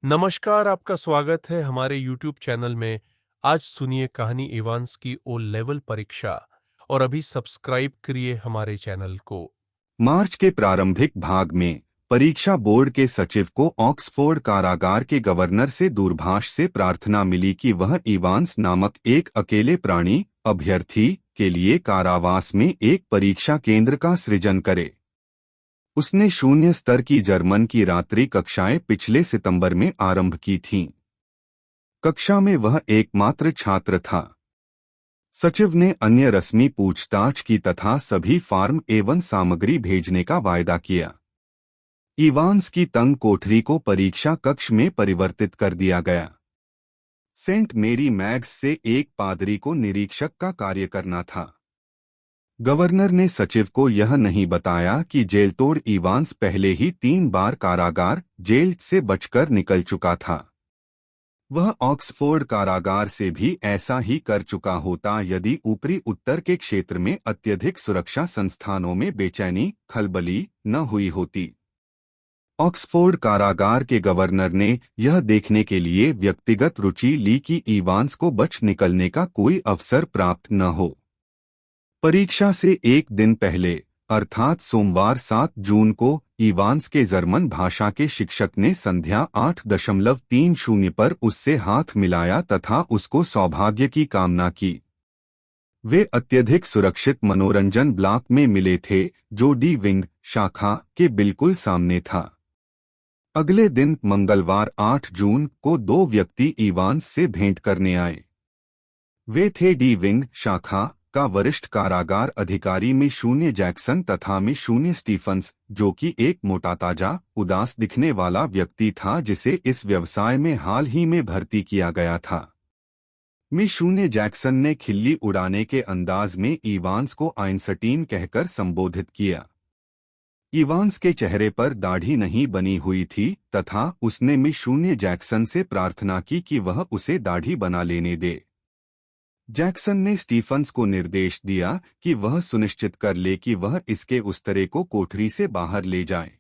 नमस्कार, आपका स्वागत है हमारे यूट्यूब चैनल में। आज सुनिए कहानी इवांस की ओ लेवल परीक्षा और अभी सब्सक्राइब करिए हमारे चैनल को। मार्च के प्रारंभिक भाग में परीक्षा बोर्ड के सचिव को ऑक्सफोर्ड कारागार के गवर्नर से दूरभाष से प्रार्थना मिली कि वह इवांस नामक एक अकेले प्राणी अभ्यर्थी के लिए कारावास में एक परीक्षा केंद्र का सृजन करे। उसने शून्य स्तर की जर्मन की रात्रि कक्षाएं पिछले सितंबर में आरंभ की थीं। कक्षा में वह एकमात्र छात्र था। सचिव ने अन्य रस्मी पूछताछ की तथा सभी फार्म एवं सामग्री भेजने का वायदा किया। इवांस की तंग कोठरी को परीक्षा कक्ष में परिवर्तित कर दिया गया। सेंट मेरी मैग्स से एक पादरी को निरीक्षक का कार्य करना था। गवर्नर ने सचिव को यह नहीं बताया कि जेलतोड़ इवांस पहले ही 3 बार कारागार जेल से बचकर निकल चुका था। वह ऑक्सफोर्ड कारागार से भी ऐसा ही कर चुका होता यदि ऊपरी उत्तर के क्षेत्र में अत्यधिक सुरक्षा संस्थानों में बेचैनी खलबली न हुई होती। ऑक्सफोर्ड कारागार के गवर्नर ने यह देखने के लिए व्यक्तिगत रुचि ली कि इवांस को बच निकलने का कोई अवसर प्राप्त न हो। परीक्षा से एक दिन पहले अर्थात सोमवार 7 जून को इवांस के जर्मन भाषा के शिक्षक ने संध्या 8:30 पर उससे हाथ मिलाया तथा उसको सौभाग्य की कामना की। वे अत्यधिक सुरक्षित मनोरंजन ब्लॉक में मिले थे जो डी विंग शाखा के बिल्कुल सामने था। अगले दिन मंगलवार 8 जून को 2 व्यक्ति इवांस से भेंट करने आए। वे थे डी विंग शाखा का वरिष्ठ कारागार अधिकारी में शून्य जैक्सन तथा में शून्य स्टीफन्स, जो कि एक मोटा ताजा उदास दिखने वाला व्यक्ति था जिसे इस व्यवसाय में हाल ही में भर्ती किया गया था। में शून्य जैक्सन ने खिल्ली उड़ाने के अंदाज में इवांस को आइंस्टीन कहकर संबोधित किया। इवांस के चेहरे पर दाढ़ी नहीं बनी हुई थी तथा उसने में शून्य जैक्सन से प्रार्थना की कि वह उसे दाढ़ी बना लेने दे। जैक्सन ने स्टीफन्स को निर्देश दिया कि वह सुनिश्चित कर ले कि वह इसके उस्तरे को कोठरी से बाहर ले जाए।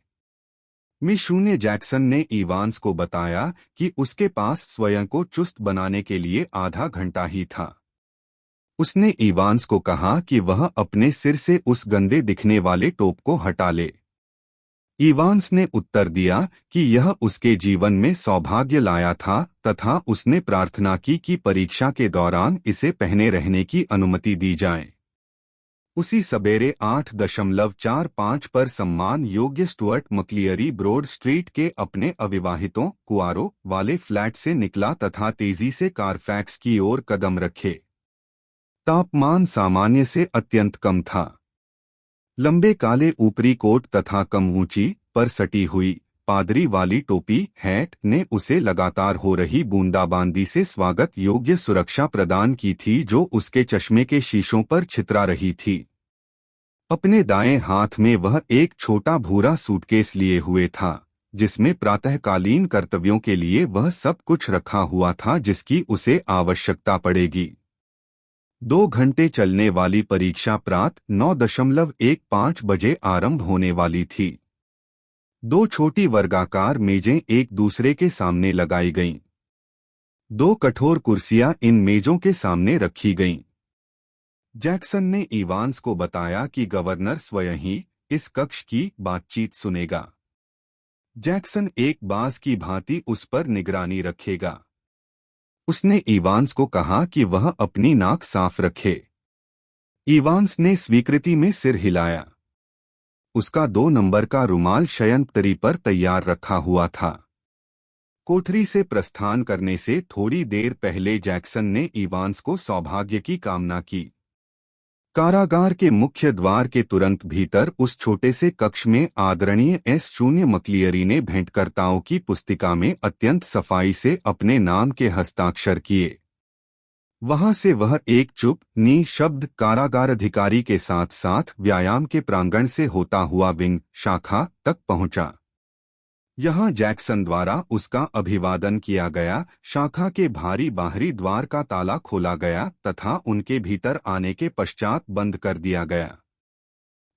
में शून्य जैक्सन ने इवांस को बताया कि उसके पास स्वयं को चुस्त बनाने के लिए आधा घंटा ही था। उसने इवांस को कहा कि वह अपने सिर से उस गंदे दिखने वाले टोप को हटा ले। इवांस ने उत्तर दिया कि यह उसके जीवन में सौभाग्य लाया था तथा उसने प्रार्थना की कि परीक्षा के दौरान इसे पहने रहने की अनुमति दी जाए। उसी सवेरे 8:45 पर सम्मान योग्य स्टुअर्ट मक्लियरी ब्रॉड स्ट्रीट के अपने अविवाहितों कुआरों वाले फ्लैट से निकला तथा तेजी से कारफैक्स की ओर कदम रखे। तापमान सामान्य से अत्यंत कम था। लंबे काले ऊपरी कोट तथा कम ऊंची पर सटी हुई पादरी वाली टोपी हैट ने उसे लगातार हो रही बूंदाबांदी से स्वागत योग्य सुरक्षा प्रदान की थी जो उसके चश्मे के शीशों पर छितरा रही थी। अपने दाएं हाथ में वह एक छोटा भूरा सूटकेस लिए हुए था जिसमें प्रातःकालीन कर्तव्यों के लिए वह सब कुछ रखा हुआ था जिसकी उसे आवश्यकता पड़ेगी। 2 घंटे चलने वाली परीक्षा प्रातः 9:15 बजे आरंभ होने वाली थी। 2 छोटी वर्गाकार मेजें एक दूसरे के सामने लगाई गईं। 2 कठोर कुर्सियां इन मेजों के सामने रखी गईं। जैक्सन ने इवांस को बताया कि गवर्नर स्वयं ही इस कक्ष की बातचीत सुनेगा। जैक्सन एक बाज की भांति उस पर निगरानी रखेगा। उसने इवांस को कहा कि वह अपनी नाक साफ रखे। इवांस ने स्वीकृति में सिर हिलाया। उसका 2 नंबर का रुमाल शयनतरी पर तैयार रखा हुआ था। कोठरी से प्रस्थान करने से थोड़ी देर पहले जैक्सन ने इवांस को सौभाग्य की कामना की। कारागार के मुख्य द्वार के तुरंत भीतर उस छोटे से कक्ष में आदरणीय S. मक्लियरी ने भेंटकर्ताओं की पुस्तिका में अत्यंत सफाई से अपने नाम के हस्ताक्षर किए। वहां से वह एक चुप निःशब्द कारागार अधिकारी के साथ साथ व्यायाम के प्रांगण से होता हुआ विंग शाखा तक पहुंचा। यहाँ जैक्सन द्वारा उसका अभिवादन किया गया। शाखा के भारी बाहरी द्वार का ताला खोला गया तथा उनके भीतर आने के पश्चात बंद कर दिया गया।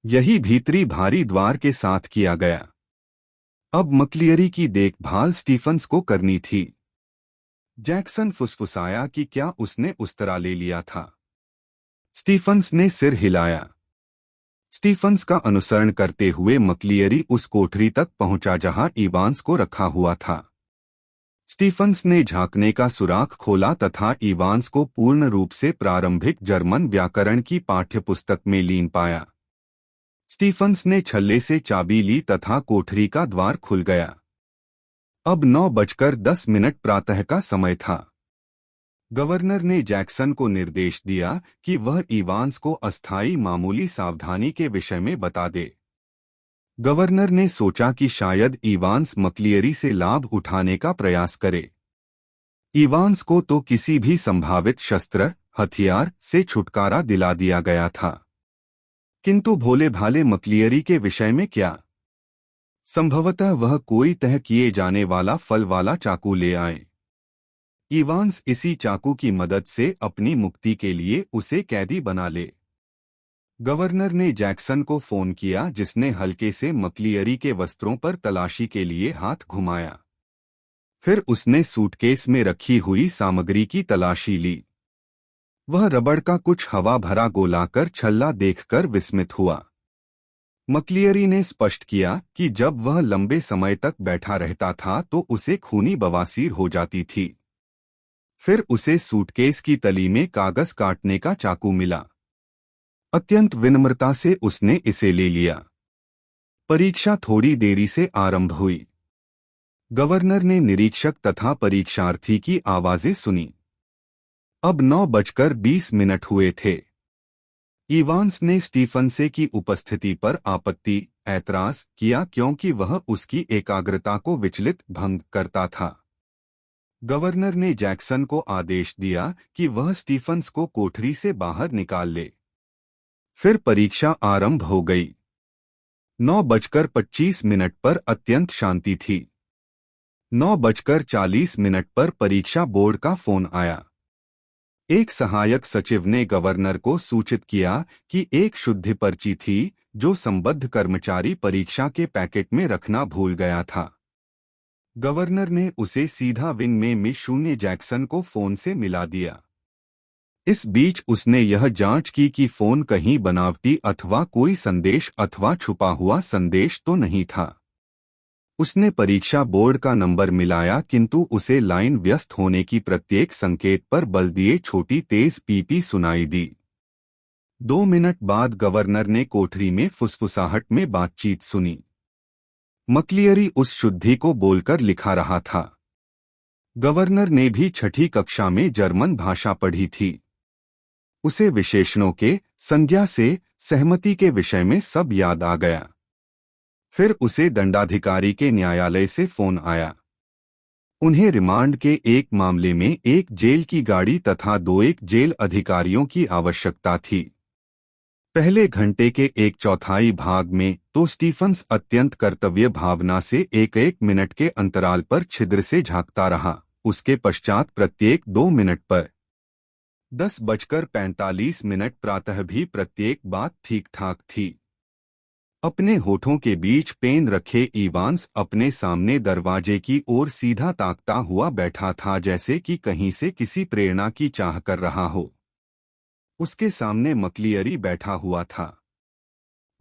यही भीतरी भारी द्वार के साथ किया गया। अब मक्लियरी की देखभाल स्टीफंस को करनी थी। जैक्सन फुसफुसाया कि क्या उसने उस्तरा ले लिया था। स्टीफंस ने सिर हिलाया। स्टीफंस का अनुसरण करते हुए मक्लियरी उस कोठरी तक पहुंचा जहां इवांस को रखा हुआ था। स्टीफंस ने झांकने का सुराख खोला तथा इवांस को पूर्ण रूप से प्रारंभिक जर्मन व्याकरण की पाठ्यपुस्तक में लीन पाया। स्टीफंस ने छल्ले से चाबी ली तथा कोठरी का द्वार खुल गया। अब 9:10 प्रातः का समय था। गवर्नर ने जैक्सन को निर्देश दिया कि वह इवांस को अस्थायी मामूली सावधानी के विषय में बता दे। गवर्नर ने सोचा कि शायद इवांस मक्लियरी से लाभ उठाने का प्रयास करे। इवांस को तो किसी भी संभावित शस्त्र हथियार से छुटकारा दिला दिया गया था, किंतु भोले भाले मक्लियरी के विषय में क्या? संभवतः वह कोई तय किए जाने वाला फल वाला चाकू ले आए। इवांस इसी चाकू की मदद से अपनी मुक्ति के लिए उसे कैदी बना ले। गवर्नर ने जैक्सन को फोन किया, जिसने हल्के से मक्लियरी के वस्त्रों पर तलाशी के लिए हाथ घुमाया। फिर उसने सूटकेस में रखी हुई सामग्री की तलाशी ली। वह रबड़ का कुछ हवा भरा गोलाकार छल्ला देखकर विस्मित हुआ। मक्लियरी ने स्पष्ट किया कि जब वह लंबे समय तक बैठा रहता था तो उसे खूनी बवासीर हो जाती थी। फिर उसे सूटकेस की तली में कागज काटने का चाकू मिला। अत्यंत विनम्रता से उसने इसे ले लिया। परीक्षा थोड़ी देरी से आरंभ हुई। गवर्नर ने निरीक्षक तथा परीक्षार्थी की आवाजें सुनी। अब 9:20 हुए थे। इवांस ने स्टीफनसे की उपस्थिति पर आपत्ति ऐतराज किया क्योंकि वह उसकी एकाग्रता को विचलित भंग करता था। गवर्नर ने जैक्सन को आदेश दिया कि वह स्टीफंस को कोठरी से बाहर निकाल ले। फिर परीक्षा आरंभ हो गई। 9:25 पर अत्यंत शांति थी। 9:40 पर परीक्षा बोर्ड का फोन आया। एक सहायक सचिव ने गवर्नर को सूचित किया कि एक शुद्ध पर्ची थी जो संबद्ध कर्मचारी परीक्षा के पैकेट में रखना भूल गया था। गवर्नर ने उसे सीधा विंग में मिस जैक्सन को फोन से मिला दिया। इस बीच उसने यह जांच की कि फोन कहीं बनावटी अथवा कोई संदेश अथवा छुपा हुआ संदेश तो नहीं था। उसने परीक्षा बोर्ड का नंबर मिलाया, किंतु उसे लाइन व्यस्त होने की प्रत्येक संकेत पर बल दिए छोटी तेज पीपी सुनाई दी। 2 मिनट बाद गवर्नर ने कोठरी में फुसफुसाहट में बातचीत सुनी। मक्लियरी उस शुद्धि को बोलकर लिखा रहा था। गवर्नर ने भी 6ठी कक्षा में जर्मन भाषा पढ़ी थी। उसे विशेषणों के, संज्ञा से, सहमति के विषय में सब याद आ गया। फिर उसे दंडाधिकारी के न्यायालय से फोन आया। उन्हें रिमांड के एक मामले में एक जेल की गाड़ी तथा 2 एक जेल अधिकारियों की आवश्यकता थी। पहले घंटे के 1/4 भाग में तो स्टीफंस अत्यंत कर्तव्य भावना से 1-1 मिनट के अंतराल पर छिद्र से झांकता रहा। उसके पश्चात प्रत्येक 2 मिनट पर 10:45 प्रातः भी प्रत्येक बात ठीक ठाक थी। अपने होठों के बीच पेन रखे इवांस अपने सामने दरवाजे की ओर सीधा ताकता हुआ बैठा था, जैसे कि कहीं से किसी प्रेरणा की चाह कर रहा हो। उसके सामने मक्लियरी बैठा हुआ था।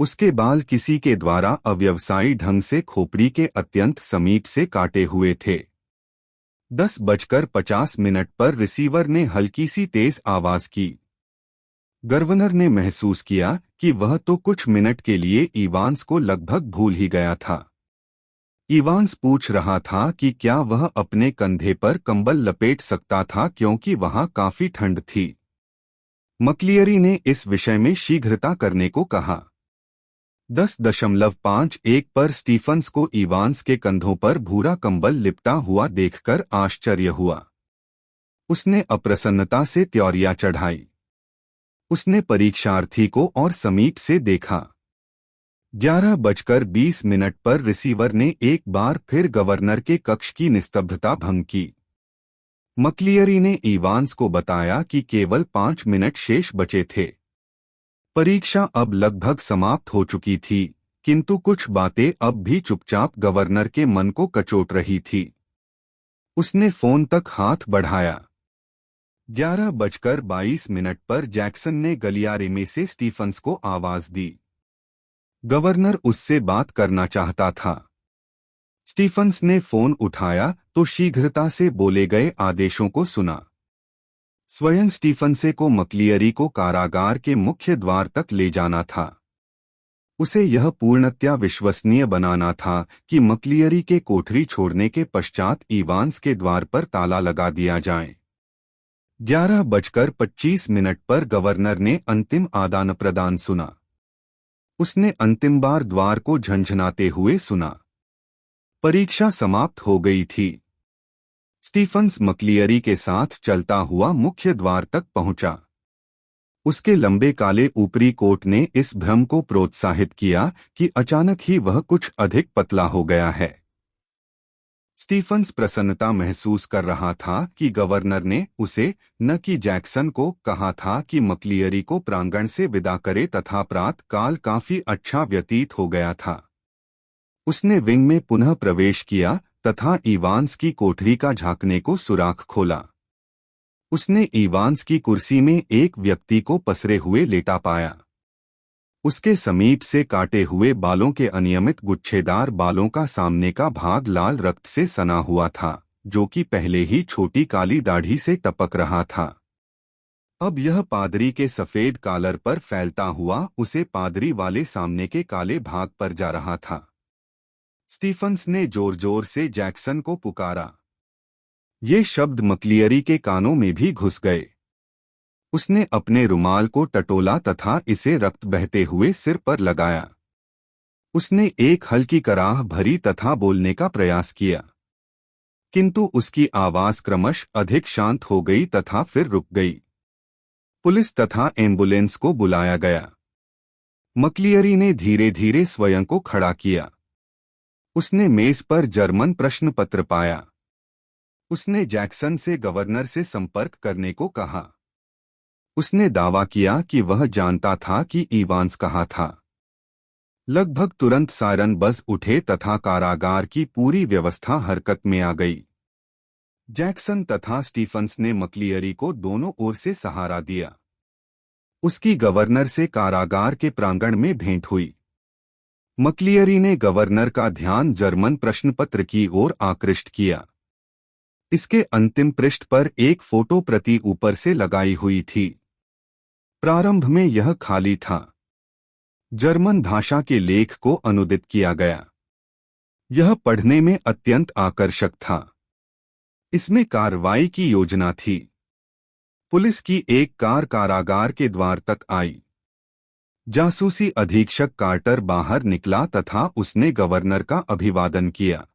उसके बाल किसी के द्वारा अव्यवसायी ढंग से खोपड़ी के अत्यंत समीप से काटे हुए थे। 10:50 पर रिसीवर ने हल्की सी तेज आवाज की। गवर्नर ने महसूस किया कि वह तो कुछ मिनट के लिए इवांस को लगभग भूल ही गया था। इवांस पूछ रहा था कि क्या वह अपने कंधे पर कंबल लपेट सकता था क्योंकि वहां काफी ठंड थी। मक्लियरी ने इस विषय में शीघ्रता करने को कहा। 10:51 पर स्टीफंस को इवांस के कंधों पर भूरा कंबल लिपटा हुआ देखकर आश्चर्य हुआ। उसने अप्रसन्नता से त्योरियां चढ़ाई। उसने परीक्षार्थी को और समीप से देखा। 11:20 पर रिसीवर ने एक बार फिर गवर्नर के कक्ष की निस्तब्धता भंग की। मक्लियरी ने इवांस को बताया कि केवल 5 मिनट शेष बचे थे। परीक्षा अब लगभग समाप्त हो चुकी थी। किंतु कुछ बातें अब भी चुपचाप गवर्नर के मन को कचोट रही थी। उसने फोन तक हाथ बढ़ाया। 11:22 पर जैक्सन ने गलियारे में से स्टीफंस को आवाज दी। गवर्नर उससे बात करना चाहता था। स्टीफंस ने फोन उठाया तो शीघ्रता से बोले गए आदेशों को सुना। स्वयं स्टीफंसे को मक्लियरी को कारागार के मुख्य द्वार तक ले जाना था। उसे यह पूर्णतया विश्वसनीय बनाना था कि मक्लियरी के कोठरी छोड़ने के पश्चात इवांस के द्वार पर ताला लगा दिया जाए। 11:25 पर गवर्नर ने अंतिम आदान प्रदान सुना। उसने अंतिम बार द्वार को झंझनाते हुए सुना। परीक्षा समाप्त हो गई थी। स्टीफंस मक्लियरी के साथ चलता हुआ मुख्य द्वार तक पहुंचा। उसके लंबे काले ऊपरी कोट ने इस भ्रम को प्रोत्साहित किया कि अचानक ही वह कुछ अधिक पतला हो गया है। स्टीफंस प्रसन्नता महसूस कर रहा था कि गवर्नर ने उसे, न कि जैक्सन को, कहा था कि मक्लियरी को प्रांगण से विदा करे तथा प्रातः काल काफी अच्छा व्यतीत हो गया था। उसने विंग में पुनः प्रवेश किया तथा इवांस की कोठरी का झांकने को सुराख खोला। उसने इवांस की कुर्सी में एक व्यक्ति को पसरे हुए लेटा पाया। उसके समीप से काटे हुए बालों के अनियमित गुच्छेदार बालों का सामने का भाग लाल रक्त से सना हुआ था, जो कि पहले ही छोटी काली दाढ़ी से टपक रहा था। अब यह पादरी के सफेद कॉलर पर फैलता हुआ उसे पादरी वाले सामने के काले भाग पर जा रहा था। स्टीफंस ने जोर जोर से जैक्सन को पुकारा। ये शब्द मक्लियरी के कानों में भी घुस गए। उसने अपने रुमाल को टटोला तथा इसे रक्त बहते हुए सिर पर लगाया। उसने एक हल्की कराह भरी तथा बोलने का प्रयास किया, किंतु उसकी आवाज क्रमश अधिक शांत हो गई तथा फिर रुक गई। पुलिस तथा एम्बुलेंस को बुलाया गया। मक्लियरी ने धीरे धीरे स्वयं को खड़ा किया। उसने मेज पर जर्मन प्रश्न पत्र पाया। उसने जैक्सन से गवर्नर से संपर्क करने को कहा। उसने दावा किया कि वह जानता था कि इवांस कहाँ था। लगभग तुरंत सायरन बज उठे तथा कारागार की पूरी व्यवस्था हरकत में आ गई। जैक्सन तथा स्टीफंस ने मक्लियरी को दोनों ओर से सहारा दिया। उसकी गवर्नर से कारागार के प्रांगण में भेंट हुई। मक्लियरी ने गवर्नर का ध्यान जर्मन प्रश्नपत्र की ओर आकृष्ट किया। इसके अंतिम पृष्ठ पर एक फोटो प्रति ऊपर से लगाई हुई थी। प्रारंभ में यह खाली था। जर्मन भाषा के लेख को अनुदित किया गया। यह पढ़ने में अत्यंत आकर्षक था। इसमें कार्रवाई की योजना थी। पुलिस की एक कार कारागार के द्वार तक आई। जासूसी अधीक्षक कार्टर बाहर निकला तथा उसने गवर्नर का अभिवादन किया।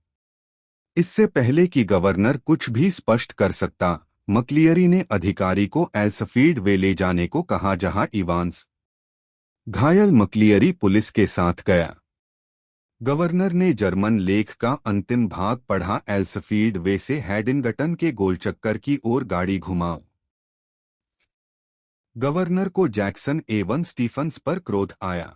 इससे पहले कि गवर्नर कुछ भी स्पष्ट कर सकता, मक्लियरी ने अधिकारी को एल्सफील्ड वे ले जाने को कहा, जहां इवांस घायल मक्लियरी पुलिस के साथ गया। गवर्नर ने जर्मन लेख का अंतिम भाग पढ़ा। एल्सफील्ड वे से हैडिंगटन के गोलचक्कर की ओर गाड़ी घुमाओ। गवर्नर को जैक्सन एवं स्टीफंस पर क्रोध आया।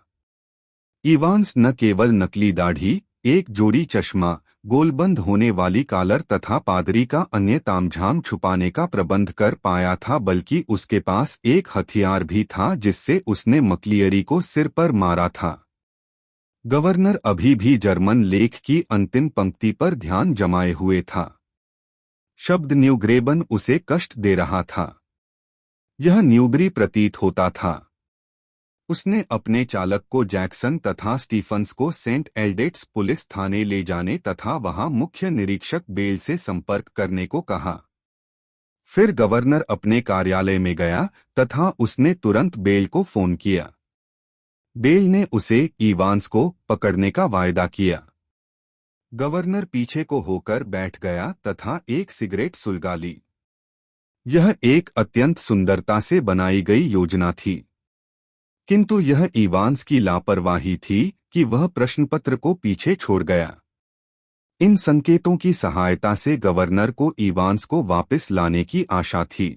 इवांस न केवल नकली दाढ़ी, एक जोड़ी चश्मा, गोलबंद होने वाली कॉलर तथा पादरी का अन्य तामझाम छुपाने का प्रबंध कर पाया था, बल्कि उसके पास एक हथियार भी था जिससे उसने मक्लियरी को सिर पर मारा था। गवर्नर अभी भी जर्मन लेख की अंतिम पंक्ति पर ध्यान जमाए हुए था। शब्द न्यूग्रेबन उसे कष्ट दे रहा था। यह न्यूबरी प्रतीत होता था। उसने अपने चालक को जैक्सन तथा स्टीफंस को सेंट एल्डेट्स पुलिस थाने ले जाने तथा वहां मुख्य निरीक्षक बेल से संपर्क करने को कहा। फिर गवर्नर अपने कार्यालय में गया तथा उसने तुरंत बेल को फोन किया। बेल ने उसे इवांस को पकड़ने का वायदा किया। गवर्नर पीछे को होकर बैठ गया तथा एक सिगरेट सुलगा ली। यह एक अत्यंत सुंदरता से बनाई गई योजना थी, किंतु यह इवांस की लापरवाही थी कि वह प्रश्नपत्र को पीछे छोड़ गया। इन संकेतों की सहायता से गवर्नर को इवांस को वापस लाने की आशा थी।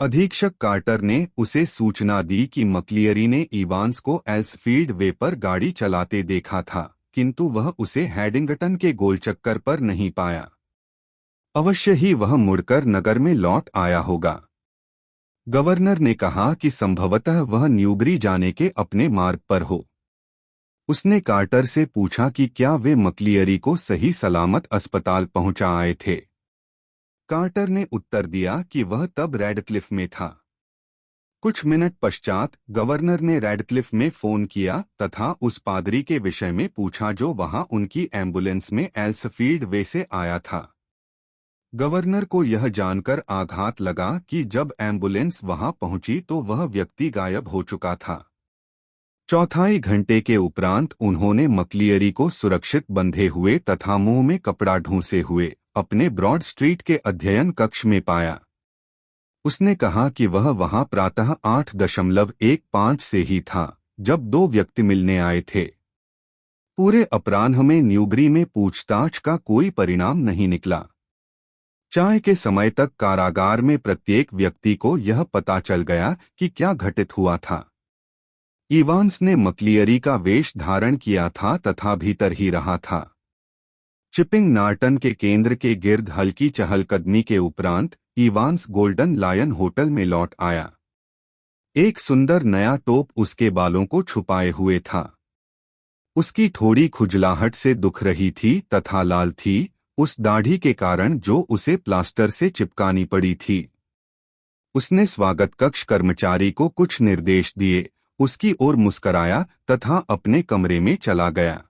अधीक्षक कार्टर ने उसे सूचना दी कि मक्लियरी ने इवांस को एल्सफील्ड वे पर गाड़ी चलाते देखा था, किंतु वह उसे हैडिंगटन के गोलचक्कर पर नहीं पाया। अवश्य ही वह मुड़कर नगर में लौट आया होगा। गवर्नर ने कहा कि संभवतः वह न्यूबरी जाने के अपने मार्ग पर हो। उसने कार्टर से पूछा कि क्या वे मक्लियरी को सही सलामत अस्पताल पहुंचा आए थे। कार्टर ने उत्तर दिया कि वह तब रेडक्लिफ में था। कुछ मिनट पश्चात गवर्नर ने रेडक्लिफ में फोन किया तथा उस पादरी के विषय में पूछा जो वहां उनकी एम्बुलेंस में एल्सफील्ड वे से आया था। गवर्नर को यह जानकर आघात लगा कि जब एम्बुलेंस वहां पहुंची तो वह व्यक्ति गायब हो चुका था। चौथाई घंटे के उपरांत उन्होंने मक्लियरी को सुरक्षित बंधे हुए तथा मुंह में कपड़ा ढूंसे हुए अपने ब्रॉड स्ट्रीट के अध्ययन कक्ष में पाया। उसने कहा कि वह वहां प्रातः 8:15 से ही था जब दो व्यक्ति मिलने आए थे। पूरे अपराह्न में न्यूबरी में पूछताछ का कोई परिणाम नहीं निकला। चाय के समय तक कारागार में प्रत्येक व्यक्ति को यह पता चल गया कि क्या घटित हुआ था। इवांस ने मक्लियरी का वेश धारण किया था तथा भीतर ही रहा था। चिपिंग नार्टन के केंद्र के गिर्द हल्की चहलकदमी के उपरांत इवांस गोल्डन लायन होटल में लौट आया। एक सुंदर नया टोप उसके बालों को छुपाए हुए था। उसकी थोड़ी खुजलाहट से दुख रही थी तथा लाल थी, उस दाढ़ी के कारण जो उसे प्लास्टर से चिपकानी पड़ी थी। उसने स्वागत कक्ष कर्मचारी को कुछ निर्देश दिए, उसकी ओर मुस्कराया तथा अपने कमरे में चला गया।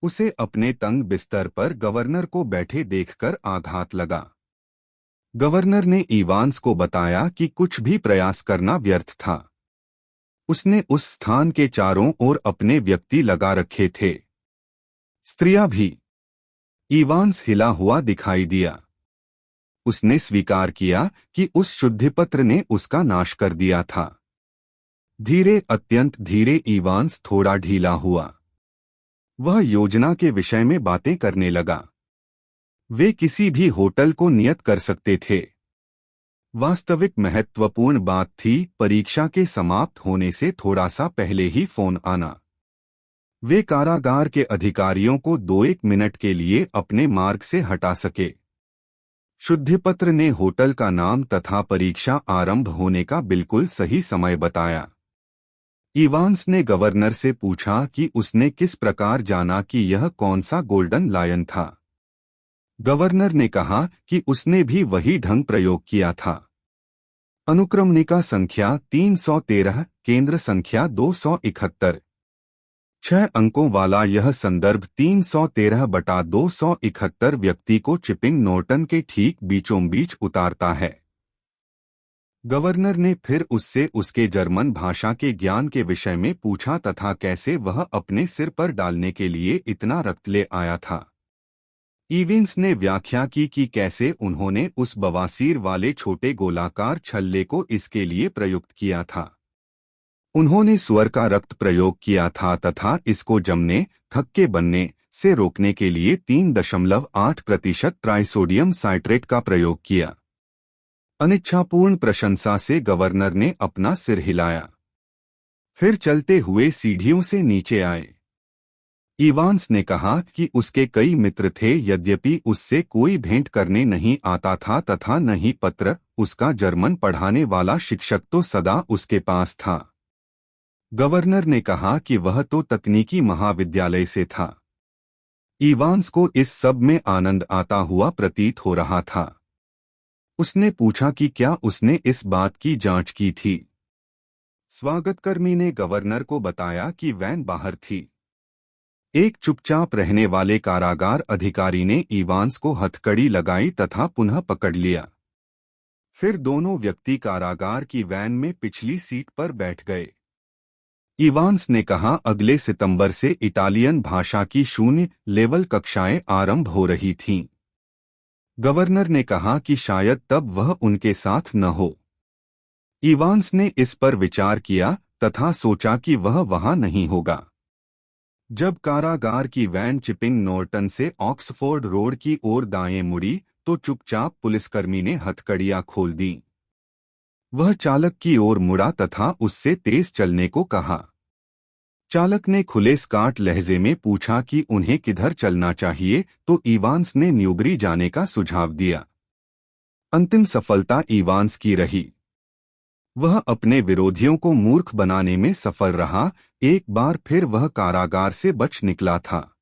उसे अपने तंग बिस्तर पर गवर्नर को बैठे देखकर आघात लगा। गवर्नर ने इवांस को बताया कि कुछ भी प्रयास करना व्यर्थ था। उसने उस स्थान के चारों ओर अपने व्यक्ति लगा रखे थे, स्त्रियां भी। इवांस हिला हुआ दिखाई दिया। उसने स्वीकार किया कि उस शुद्धिपत्र ने उसका नाश कर दिया था। धीरे, अत्यंत धीरे इवांस थोड़ा ढीला हुआ। वह योजना के विषय में बातें करने लगा। वे किसी भी होटल को नियत कर सकते थे। वास्तविक महत्वपूर्ण बात थी परीक्षा के समाप्त होने से थोड़ा सा पहले ही फोन आना। वे कारागार के अधिकारियों को 2-1 मिनट के लिए अपने मार्ग से हटा सके। शुद्धिपत्र ने होटल का नाम तथा परीक्षा आरंभ होने का बिल्कुल सही समय बताया। इवांस ने गवर्नर से पूछा कि उसने किस प्रकार जाना कि यह कौन सा गोल्डन लायन था। गवर्नर ने कहा कि उसने भी वही ढंग प्रयोग किया था। अनुक्रमणिका संख्या 313, केंद्र संख्या 271। 6 अंकों वाला यह संदर्भ 313/271 व्यक्ति को चिपिंग नॉर्टन के ठीक बीचों बीच उतारता है। गवर्नर ने फिर उससे उसके जर्मन भाषा के ज्ञान के विषय में पूछा तथा कैसे वह अपने सिर पर डालने के लिए इतना रक्त ले आया था। इविंस ने व्याख्या की कि कैसे उन्होंने उस बवासीर वाले छोटे गोलाकार छल्ले को इसके लिए प्रयुक्त किया था। उन्होंने सुअर का रक्त प्रयोग किया था तथा इसको जमने, थक्के बनने से रोकने के लिए 3.8% ट्राइसोडियम साइट्रेट का प्रयोग किया। अनिच्छापूर्ण प्रशंसा से गवर्नर ने अपना सिर हिलाया। फिर चलते हुए सीढ़ियों से नीचे आए। इवांस ने कहा कि उसके कई मित्र थे, यद्यपि उससे कोई भेंट करने नहीं आता था तथा न ही पत्र। उसका जर्मन पढ़ाने वाला शिक्षक तो सदा उसके पास था। गवर्नर ने कहा कि वह तो तकनीकी महाविद्यालय से था। इवांस को इस सब में आनंद आता हुआ प्रतीत हो रहा था। उसने पूछा कि क्या उसने इस बात की जांच की थी। स्वागतकर्मी ने गवर्नर को बताया कि वैन बाहर थी। एक चुपचाप रहने वाले कारागार अधिकारी ने इवांस को हथकड़ी लगाई तथा पुनः पकड़ लिया। फिर दोनों व्यक्ति कारागार की वैन में पिछली सीट पर बैठ गए। इवांस ने कहा, अगले सितंबर से इटालियन भाषा की 0 लेवल कक्षाएं आरंभ हो रही थीं। गवर्नर ने कहा कि शायद तब वह उनके साथ न हो। इवांस ने इस पर विचार किया तथा सोचा कि वह वहां नहीं होगा। जब कारागार की वैन चिपिंग नॉर्टन से ऑक्सफोर्ड रोड की ओर दाएं मुड़ी तो चुपचाप पुलिसकर्मी ने हथकड़ियां खोल दी। वह चालक की ओर मुड़ा तथा उससे तेज चलने को कहा। चालक ने खुले स्कार्ट लहजे में पूछा कि उन्हें किधर चलना चाहिए, तो इवांस ने न्यूबरी जाने का सुझाव दिया। अंतिम सफलता इवांस की रही। वह अपने विरोधियों को मूर्ख बनाने में सफल रहा। एक बार फिर वह कारागार से बच निकला था।